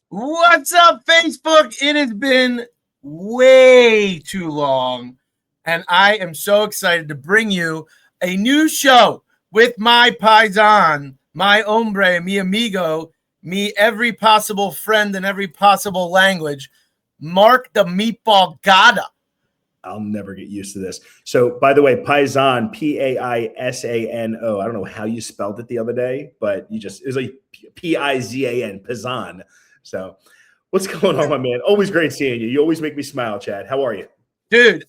What's up, Facebook? It has been way too long, and I am so excited to bring you a new show with my paisan, my hombre, mi amigo, me every possible friend in every possible language, Mark the Meatball Gatta. I'll never get used to this. So, by the way, Paisan, Paisano. I don't know how you spelled it the other day, but it was like Pizan, Paisan. So, what's going on, my man? Always great seeing you. You always make me smile, Chad. How are you? Dude,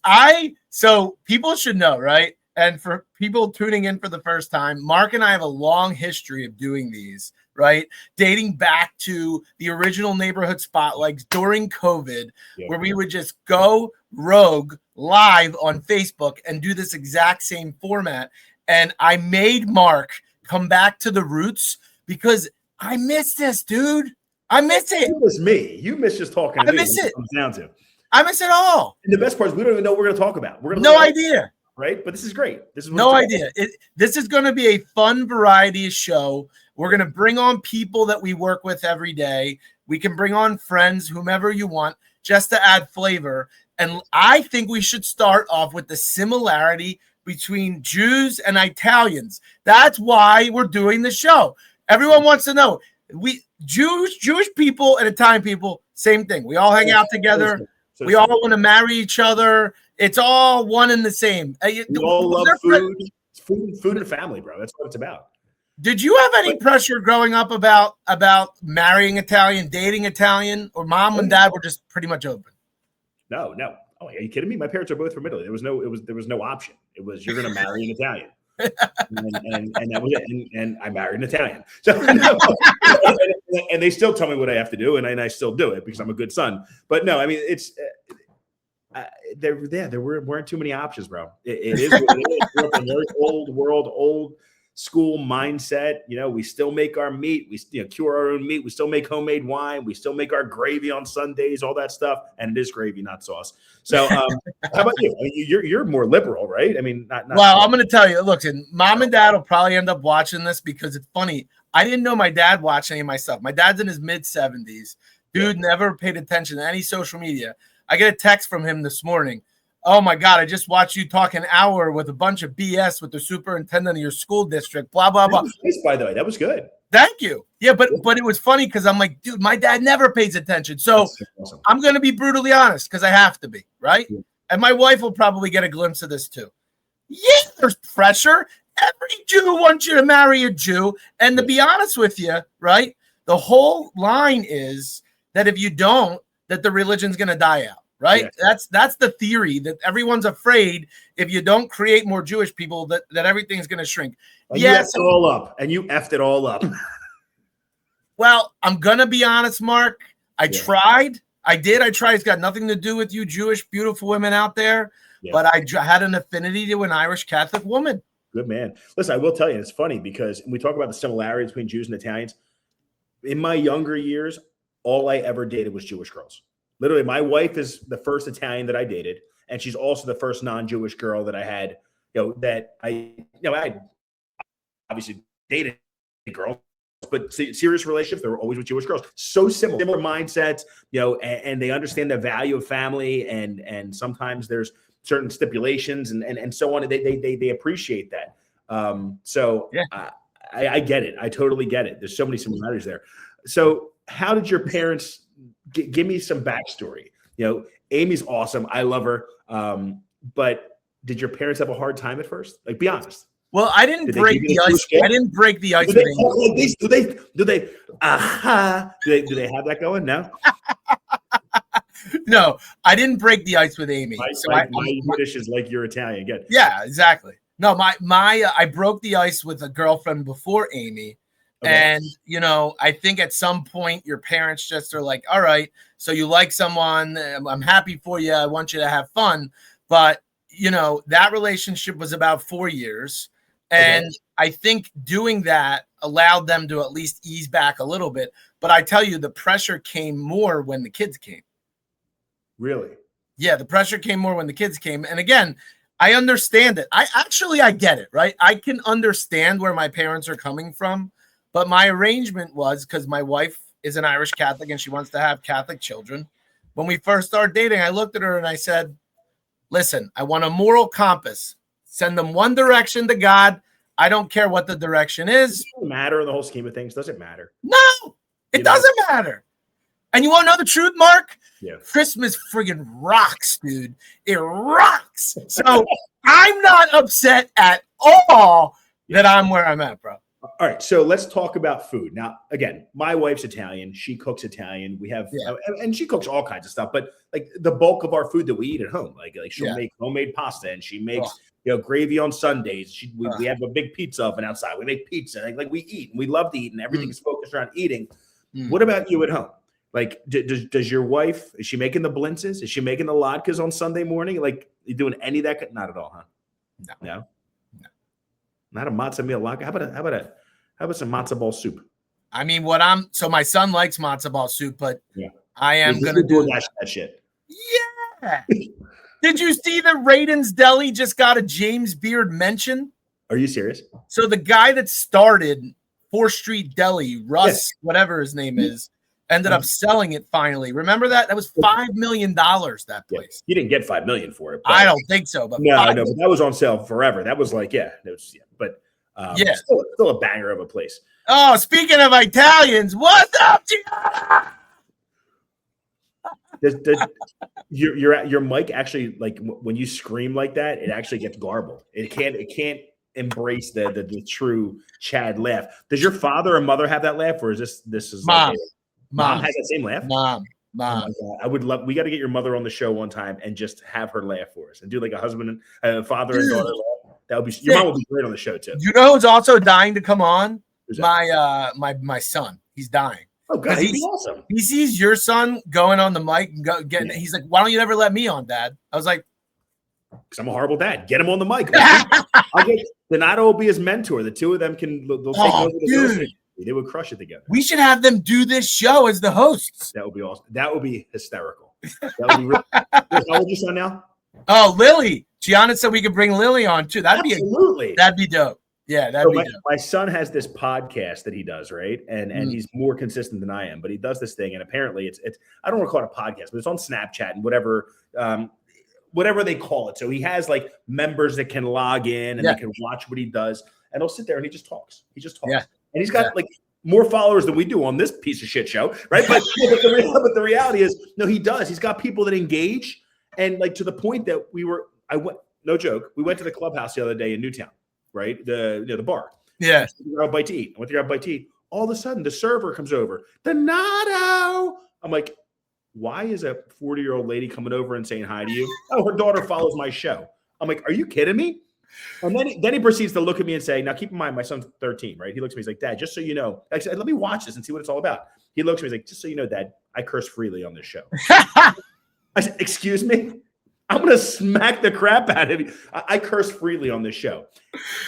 so people should know, right? And for people tuning in for the first time, Mark and I have a long history of doing these, right? Dating back to the original neighborhood spotlights during COVID, where we would just go rogue live on Facebook and do this exact same format. And I made Mark come back to the roots because I miss this, dude. I miss it. You miss me. You miss just talking to me. I miss it. Comes down to. I miss it all. And the best part is we don't even know what we're going to talk about. We're no idea. Right? But this is great. This is no idea. This is going to be a fun variety show. We're going to bring on people that we work with every day. We can bring on friends, whomever you want, just to add flavor. And I think we should start off with the similarity between Jews and Italians. That's why we're doing the show. Everyone wants to know. Jewish people and Italian people, same thing. We all hang out together. We all want to marry each other. It's all one and the same. We all love food. It's food and family, bro. That's what it's about. Did you have any pressure growing up about marrying Italian, dating Italian, or mom and dad were just pretty much open? No. Oh, are you kidding me? My parents are both from Italy. There was no option. It was you're going to marry an Italian. and that was it. And I married an Italian. So, and they still tell me what I have to do, and I still do it because I'm a good son. But no, I mean it's there weren't too many options, bro. It is what it is. We're up in a very old world, old school mindset. You know, we still make our meat. We cure our own meat. We still make homemade wine. We still make our gravy on Sundays, all that stuff. And it is gravy, not sauce. So how about you? I mean, you're more liberal, right? I mean, not well, I'm going to tell you, look, and mom and dad will probably end up watching this because it's funny. I didn't know my dad watched any of my stuff. My dad's in his mid-70s. Dude never paid attention to any social media. I get a text from him this morning. Oh my God, I just watched you talk an hour with a bunch of BS with the superintendent of your school district, blah, blah, blah. Nice, by the way, that was good. Thank you. Yeah, but it was funny because I'm like, dude, my dad never pays attention. So awesome. I'm going to be brutally honest because I have to be, right? Yeah. And my wife will probably get a glimpse of this too. Yeah, there's pressure. Every Jew wants you to marry a Jew. And to be honest with you, right, the whole line is that if you don't, that the religion's going to die out. Right. Yeah. That's the theory that everyone's afraid if you don't create more Jewish people that everything's going to shrink. And you effed it all up. And you effed it all up. Well, I'm going to be honest, Mark. I tried. I tried. It's got nothing to do with you Jewish, beautiful women out there. Yeah. But I had an affinity to an Irish Catholic woman. Good man. Listen, I will tell you, it's funny because when we talk about the similarities between Jews and Italians, in my younger years, all I ever dated was Jewish girls. Literally, my wife is the first Italian that I dated, and she's also the first non-Jewish girl that I had. I obviously dated girls, but serious relationships, they were always with Jewish girls. So similar mindsets, and they understand the value of family, and sometimes there's certain stipulations and so on. They appreciate that. I get it. I totally get it. There's so many similarities there. So, how did your parents? Give me some backstory. Amy's awesome. I love her. But did your parents have a hard time at first? Like, be honest. Well, I didn't break the ice. I didn't break the ice. Do they talk like this? Do they? Do they have that going? No. No, I didn't break the ice with Amy. My Yiddish is like your Italian. Good. Yeah, exactly. No, I broke the ice with a girlfriend before Amy. Okay. And, I think at some point your parents just are like, all right, so you like someone, I'm happy for you. I want you to have fun. But, that relationship was about 4 years. And I think doing that allowed them to at least ease back a little bit. But I tell you, the pressure came more when the kids came. Really? Yeah, the pressure came more when the kids came. And again, I understand it. I get it, right? I can understand where my parents are coming from. But my arrangement was because my wife is an Irish Catholic and she wants to have Catholic children. When we first started dating, I looked at her and I said, listen, I want a moral compass. Send them one direction to God. I don't care what the direction is. It doesn't matter in the whole scheme of things. Doesn't matter. No, it doesn't matter. And you want to know the truth, Mark? Yeah. Christmas friggin' rocks, dude. It rocks. So I'm not upset at all that I'm where I'm at, bro. All right, so let's talk about food. Now, again, my wife's Italian. She cooks Italian. We have, and she cooks all kinds of stuff. But like the bulk of our food that we eat at home, like she'll make homemade pasta, and she makes gravy on Sundays. We have a big pizza oven outside. We make pizza. Like we eat, and we love to eat, and everything's focused around eating. What about you at home? Like, does your wife, is she making the blintzes? Is she making the latkes on Sunday morning? Like, you doing any of that? Not at all, huh? No. Not a matzah meal latke. How about some matzah ball soup? I mean, so my son likes matzah ball soup, but I am going to do that shit. Yeah. Did you see that Raiden's Deli just got a James Beard mention? Are you serious? So the guy that started 4th Street Deli, Russ, whatever his name is, ended up selling it finally. Remember that? That was $5 million, that place. You didn't get $5 million for it. I don't think so. But no, but that was on sale forever. That was like, but still a banger of a place. Oh, speaking of Italians, what's up, Gianna? Your mic actually, like when you scream like that, it actually gets garbled. It can't embrace the true Chad laugh. Does your father or mother have that laugh, or is this is Mom? Like Mom has that same laugh? Mom. Oh, I would love. We got to get your mother on the show one time and just have her laugh for us and do like a husband and father and daughter laugh. That would be your mom would be great on the show too. You know who's also dying to come on? My son. He's dying. Oh God, he'd be awesome. He sees your son going on the mic and getting. He's like, "Why don't you ever let me on, Dad?" I was like, "Because I'm a horrible dad. Get him on the mic." I'll get Donato will be his mentor. The two of them they'll take over the building. They would crush it together. We should have them do this show as the hosts. That would be awesome. That would be hysterical. That would be really. How old is your son now? Oh, Lily. Gianna said we could bring Lily on too. That'd be dope. Yeah, that'd be dope. My son has this podcast that he does, right? And he's more consistent than I am, but he does this thing, and apparently it's I don't want to call it a podcast, but it's on Snapchat and whatever they call it. So he has like members that can log in and they can watch what he does, and he'll sit there and he just talks. Yeah. And he's got like more followers than we do on this piece of shit show, right? But the reality is, no, he does. He's got people that engage, and like to the point that no joke, we went to the clubhouse the other day in Newtown, right? The bar. Yeah. I went to grab a bite to eat. All of a sudden, the server comes over. Donato. I'm like, why is a 40-year-old lady coming over and saying hi to you? Oh, her daughter follows my show. I'm like, are you kidding me? And then he proceeds to look at me and say, now keep in mind, my son's 13, right? He looks at me, he's like, Dad, just so you know, I said, let me watch this and see what it's all about. He looks at me, he's like, just so you know, Dad, I curse freely on this show. I said, excuse me? I'm going to smack the crap out of you. I curse freely on this show.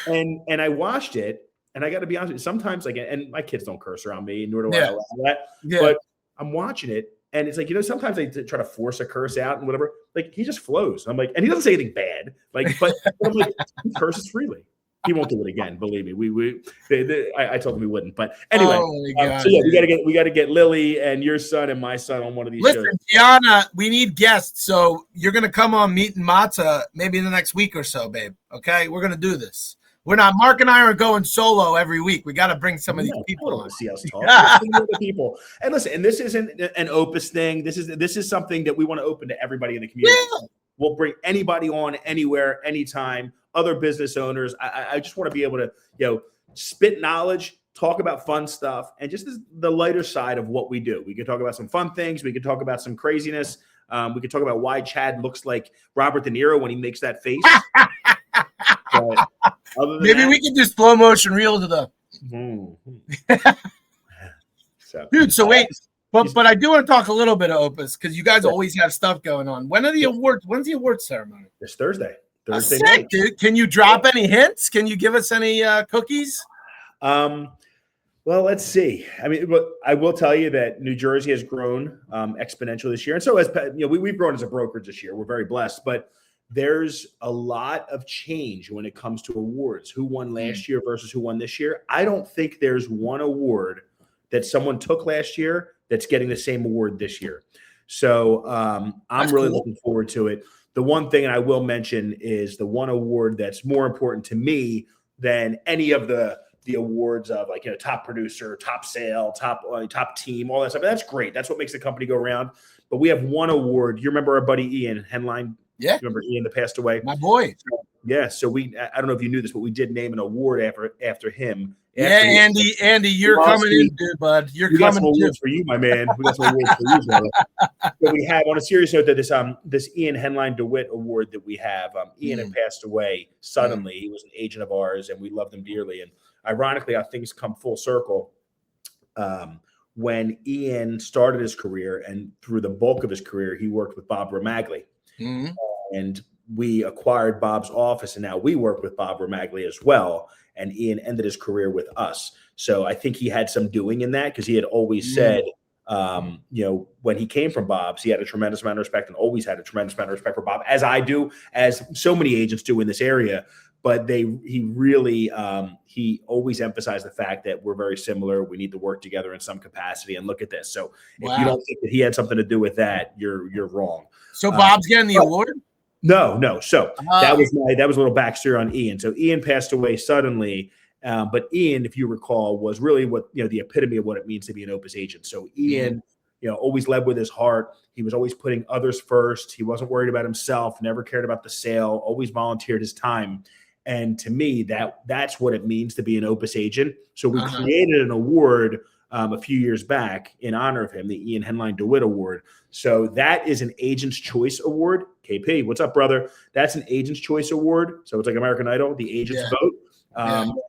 And I watched it, and I got to be honest with you, sometimes, like, and my kids don't curse around me, nor do I allow that. Yeah. But I'm watching it, and it's like, sometimes they try to force a curse out and whatever. Like, he just flows. I'm like, and he doesn't say anything bad. Like, but I'm like, he curses freely. He won't do it again. Believe me. I told him we wouldn't. But anyway, so yeah, we got to get Lily and your son and my son on one of these shows. Listen, Gianna, we need guests. So you're going to come on Meat and Matzah maybe in the next week or so, babe. Okay, we're going to do this. We're not. Mark and I are going solo every week. We got to bring some of these people on. See us talk. People. And listen, and this isn't an Opus thing. This is something that we want to open to everybody in the community. Yeah. We'll bring anybody on anywhere, anytime. Other business owners. I just want to be able to, spit knowledge, talk about fun stuff, and just the lighter side of what we do. We can talk about some fun things. We can talk about some craziness. We can talk about why Chad looks like Robert De Niro when he makes that face. Maybe we can do slow motion reel to the. Dude, so wait. But I do want to talk a little bit of Opus because you guys always have stuff going on. When are the awards? When's the awards ceremony? This Thursday. Thursday night. Dude. Can you drop any hints? Can you give us any cookies? Well, let's see. I mean, I will tell you that New Jersey has grown exponentially this year, and so has we've grown as a brokerage this year. We're very blessed, but there's a lot of change when it comes to awards. Who won last year versus who won this year? I don't think there's one award that someone took last year that's getting the same award this year. So I'm really looking forward to it. The one thing, and I will mention, is the one award that's more important to me than any of the awards of, like, top producer, top sale, top team, all that stuff. That's great. That's what makes the company go around. But we have one award. You remember our buddy Ian Henline? Yeah. Remember Ian that passed away? My boy. Yeah. So I don't know if you knew this, but we did name an award after him. Yeah, Andy, you're coming in, dude, bud. You're coming in. We got some awards for you, my man. We got some awards for you, brother. So we have, on a serious note, that this Ian Henline DeWitt award that we have. Ian had passed away suddenly. He was an agent of ours, and we loved him dearly. And ironically, how things come full circle. When Ian started his career, and through the bulk of his career, he worked with Bob Romagli. And we acquired Bob's office, and now we work with Bob Romagli as well. And Ian ended his career with us. So I think he had some doing in that, because he had always said, when he came from Bob's, he had a tremendous amount of respect, and always had a tremendous amount of respect for Bob, as I do, as so many agents do in this area. But he always emphasized the fact that we're very similar. We need to work together in some capacity. And look at this. So if you don't think that he had something to do with that, you're wrong. So Bob's getting the award? No. So that was a little backstory on Ian. So Ian passed away suddenly. But Ian, if you recall, was really the epitome of what it means to be an Opus agent. So Ian, always led with his heart. He was always putting others first. He wasn't worried about himself, never cared about the sale, always volunteered his time. And to me, that's what it means to be an Opus agent. So we created an award a few years back in honor of him, the Ian Henline DeWitt Award. So that is an Agent's Choice Award. KP, what's up, brother? That's an Agent's Choice Award. So it's like American Idol, the agents vote.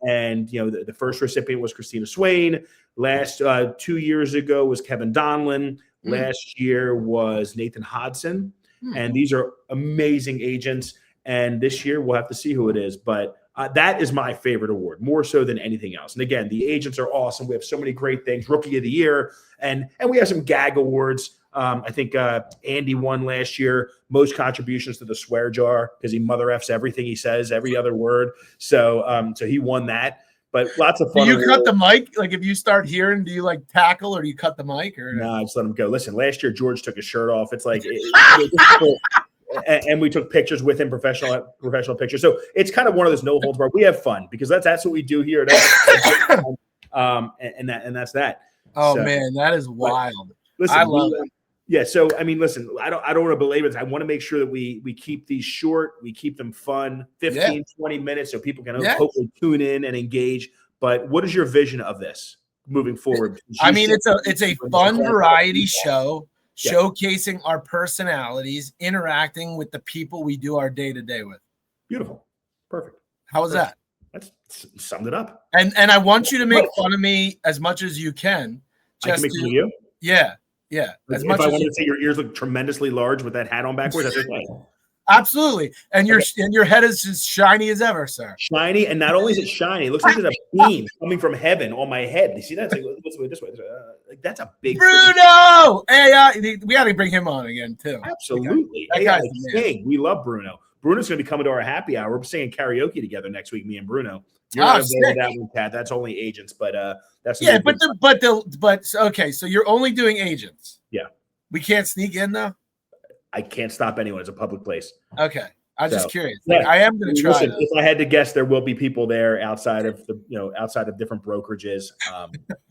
And the first recipient was Christina Swain. Last 2 years ago was Kevin Donlin. Last year was Nathan Hodson. And these are amazing agents. And this year we'll have to see who it is. But that is my favorite award, more so than anything else. And again, the agents are awesome. We have so many great things. Rookie of the Year, and we have some gag awards. I think Andy won last year, most contributions to the swear jar, because he mother effs everything he says, every other word. So he won that. But lots of fun. Do you cut the mic? Like, if you start hearing, do you tackle, or do you cut the mic? Or no, I just let him go. Listen, last year George took his shirt off. It's like. And we took pictures with him, professional pictures. So it's kind of one of those no holds barred. We have fun, because that's what we do here. And that's that. Oh, so, man, that is wild. Listen, I love it. Yeah. So listen, I don't want to belabor this. I want to make sure that we keep these short, we keep them fun, 15, 20 minutes, so people can hopefully tune in and engage. But what is your vision of this moving forward? It's a fun variety show. Showcasing our personalities, interacting with the people we do our day-to-day with. Beautiful. Perfect. How was that? That's summed it up. And I want you to make fun of me as much as you can. I can make fun of you? Yeah. As much as I wanted to say your ears look tremendously large with that hat on backwards, that's okay. Absolutely. And your head is as shiny as ever, sir. Shiny, and not only is it shiny, it looks like there's a beam coming from heaven on my head. You see that? It's like, this way. That's a big Bruno! Hey, we got to bring him on again, too. Absolutely. That guy's king. We love Bruno. Bruno's going to be coming to our happy hour. We're singing karaoke together next week, me and Bruno. You're not involved with that one, Pat. That's only agents, but that's okay. So you're only doing agents. Yeah. We can't sneak in though. I can't stop anyone. It's a public place. Okay. I'm just curious. I am going to try. Listen, if I had to guess, there will be people there outside of different brokerages.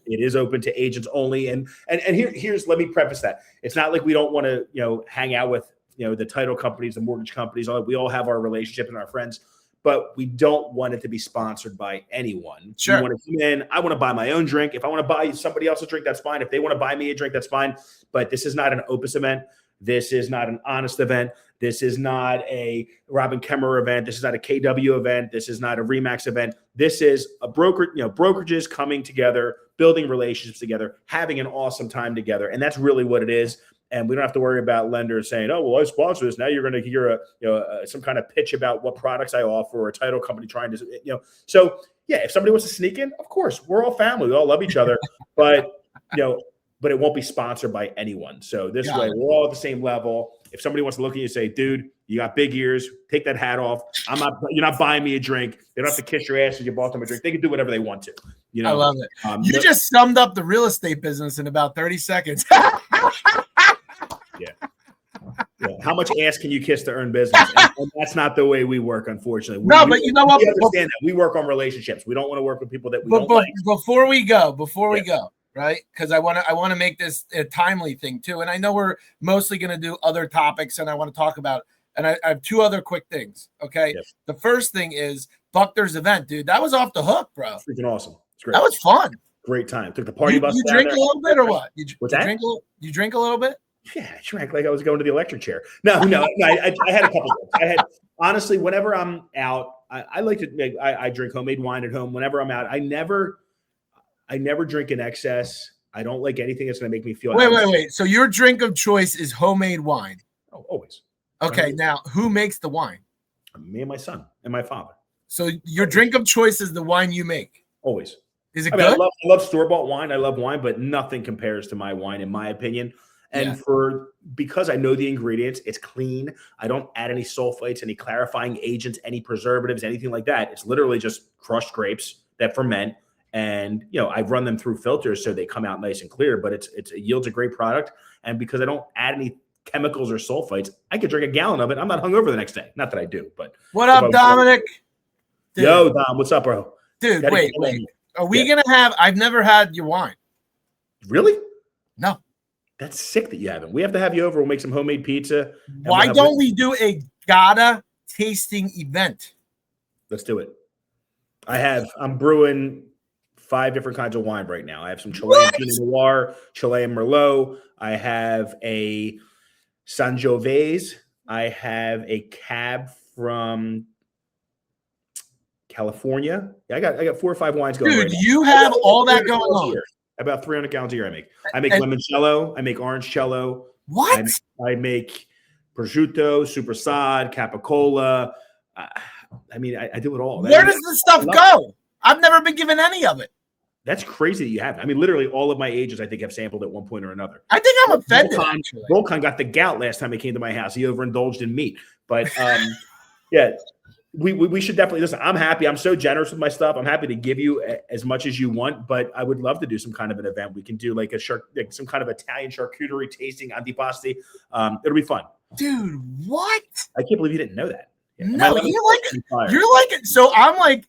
It is open to agents only. And here's, let me preface that. It's not like we don't want to, hang out with, the title companies, the mortgage companies. We all have our relationship and our friends, but we don't want it to be sponsored by anyone. Sure. We want to come in. I want to buy my own drink. If I want to buy somebody else a drink, that's fine. If they want to buy me a drink, that's fine. But this is not an Opus event. This is not an Honest event. This is not a Robin Kemmerer event. This is not a KW event. This is not a Remax event. This is a brokerages coming together, building relationships together, having an awesome time together. And that's really what it is. And we don't have to worry about lenders saying, "Oh, well, I sponsor this." Now you're going to hear some kind of pitch about what products I offer, or a title company trying to, So yeah, if somebody wants to sneak in, of course, we're all family. We all love each other, but it won't be sponsored by anyone. So this way, we're all at the same level. If somebody wants to look at you and say, dude, you got big ears, take that hat off. You're not buying me a drink. They don't have to kiss your ass if you bought them a drink. They can do whatever they want to. You know, I love it. You just summed up the real estate business in about 30 seconds. Yeah. How much ass can you kiss to earn business? And that's not the way we work, unfortunately. But you know what? We understand that. We work on relationships. We don't want to work with people that we don't like. Before we go, right? Because I want to make this a timely thing too. And I know we're mostly going to do other topics, and I want to talk about. And I have two other quick things. Okay. Yes. The first thing is Buckner's event, dude. That was off the hook, bro. Freaking awesome. It's great. That was fun. Great time. Took the party bus. You drink a little bit or what? What's that? You drink a little bit? Yeah, I drank like I was going to the electric chair. No. I had a couple of honestly, whenever I'm out, I like to I drink homemade wine at home. Whenever I'm out, I never drink in excess. I don't like anything that's going to make me feel. Wait. So your drink of choice is homemade wine? Oh, always. Okay, now who makes the wine? Me and my son and my father. So your drink of choice is the wine you make? Always. Is it good? I love store-bought wine. I love wine, but nothing compares to my wine, in my opinion. And because I know the ingredients, it's clean. I don't add any sulfites, any clarifying agents, any preservatives, anything like that. It's literally just crushed grapes that ferment. And, I've run them through filters so they come out nice and clear, but it yields a great product. And because I don't add any chemicals or sulfites, I could drink a gallon of it. I'm not hungover the next day. Not that I do, but. What up, Dominic? Yo, Dom, what's up, bro? Dude, wait. Are we going to have, I've never had your wine. Really? No. That's sick that you haven't. We have to have you over. We'll make some homemade pizza. Why don't we do a Gatta tasting event? Let's do it. I'm brewing 5 different kinds of wine right now. I have some Chilean Pinot Noir, Chilean Merlot. I have a Sangiovese. I have a Cab from California. I got 4 or 5 wines going. Dude, right now. you have all that going on. About 300 gallons a year I make limoncello. I make orangecello. What? I make prosciutto, Supersad, Capicola. I do it all. Where does this stuff go? I've never been given any of it. That's crazy that you haven't. Literally all of my ages, I think, have sampled at one point or another. I think I'm offended. Volkan got the gout last time he came to my house. He overindulged in meat. But, yeah. We should definitely listen. I'm happy. I'm so generous with my stuff. I'm happy to give you as much as you want, but I would love to do some kind of an event. We can do like some kind of Italian charcuterie tasting antipasti. It'll be fun. Dude, what? I can't believe you didn't know that. Yeah. No, you're like it. So I'm like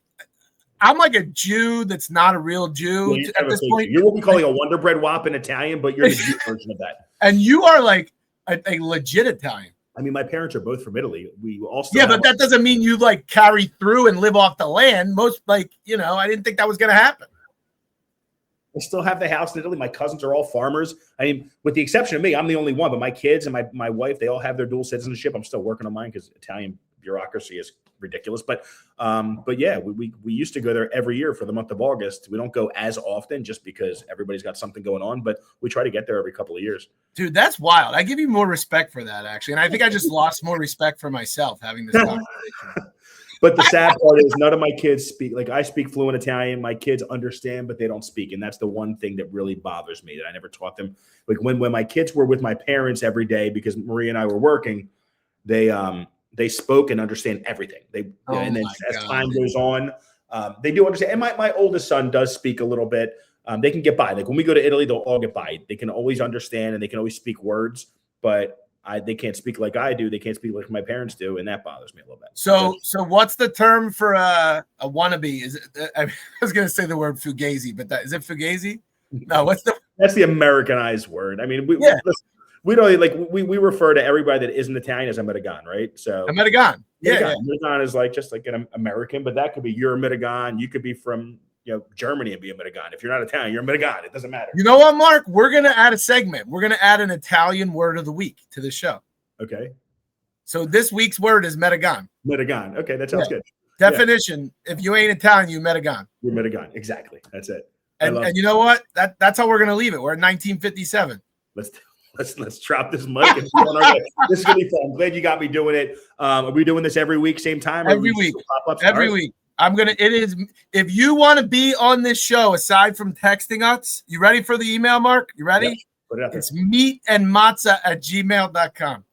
a Jew that's not a real Jew at this point. You're what we call a Wonder Bread Whop in Italian, but you're the Jew version of that. And you are like a legit Italian. My parents are both from Italy. We also but that doesn't mean you like carry through and live off the land. Most I didn't think that was going to happen. I still have the house in Italy. My cousins are all farmers. With the exception of me, I'm the only one. But my kids and my wife, they all have their dual citizenship. I'm still working on mine because Italian bureaucracy is ridiculous. But yeah, we used to go there every year for the month of August. We don't go as often just because everybody's got something going on. But we try to get there every couple of years. Dude, that's wild. I give you more respect for that, actually. And I think I just lost more respect for myself having this conversation. But the sad part is none of my kids speak. Like, I speak fluent Italian. My kids understand, but they don't speak. And that's the one thing that really bothers me, that I never taught them. Like, when my kids were with my parents every day, because Maria and I were working, they spoke and understand everything. And then as time goes on, they do understand. And my oldest son does speak a little bit. They can get by. Like, when we go to Italy, they'll all get by. They can always understand and they can always speak words, but they can't speak like I do. They can't speak like my parents do, and that bothers me a little bit. So what's the term for a wannabe? Is it? I was going to say the word fugazi, but is it fugazi? No, That's the Americanized word. We don't we refer to everybody that isn't Italian as a Metagon, right? So a Metagon. Yeah. Metagon is like just like an American, but that could be you're a Metagon. You could be from Germany and be a Metagon. If you're not Italian, you're a Metagon. It doesn't matter. You know what, Mark? We're gonna add a segment. We're gonna add an Italian word of the week to the show. Okay. So this week's word is Metagon. Metagon. Okay, that sounds good. Definition: if you ain't Italian, you Metagon. You're Metagon. Exactly. That's it. And you know what? That's how we're gonna leave it. We're at 1957. Let's drop this mic and be on our way. This is gonna be fun. I'm glad you got me doing it. Are we doing this every week, same time? Every week. Every week. It is, if you want to be on this show, aside from texting us, you ready for the email, Mark? You ready? Yep. Put it out there. It's meatandmatzah@gmail.com.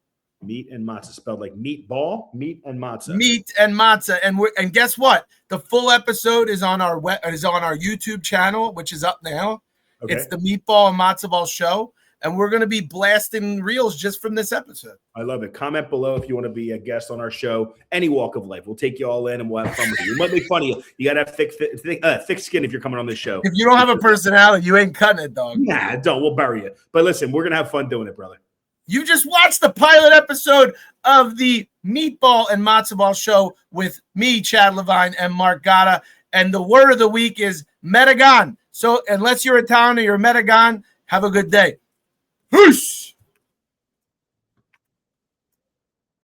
Meat and Matzah, spelled like meatball, meat and matzah. Meat and Matzah. And guess what? The full episode is on our YouTube channel, which is up now. Okay. It's the Meatball and Matzah Ball show. And we're going to be blasting reels just from this episode. I love it. Comment below if you want to be a guest on our show, any walk of life. We'll take you all in and we'll have fun with you. It might be funny. You got to have thick skin if you're coming on this show. If you don't have a personality, you ain't cutting it, dog. Nah, don't. We'll bury you. But listen, we're going to have fun doing it, brother. You just watched the pilot episode of the Meatball and Matzah Ball show with me, Chad Levine, and Mark Gatta. And the word of the week is Metagon. So unless you're Italian or you're Metagon, have a good day. Peace.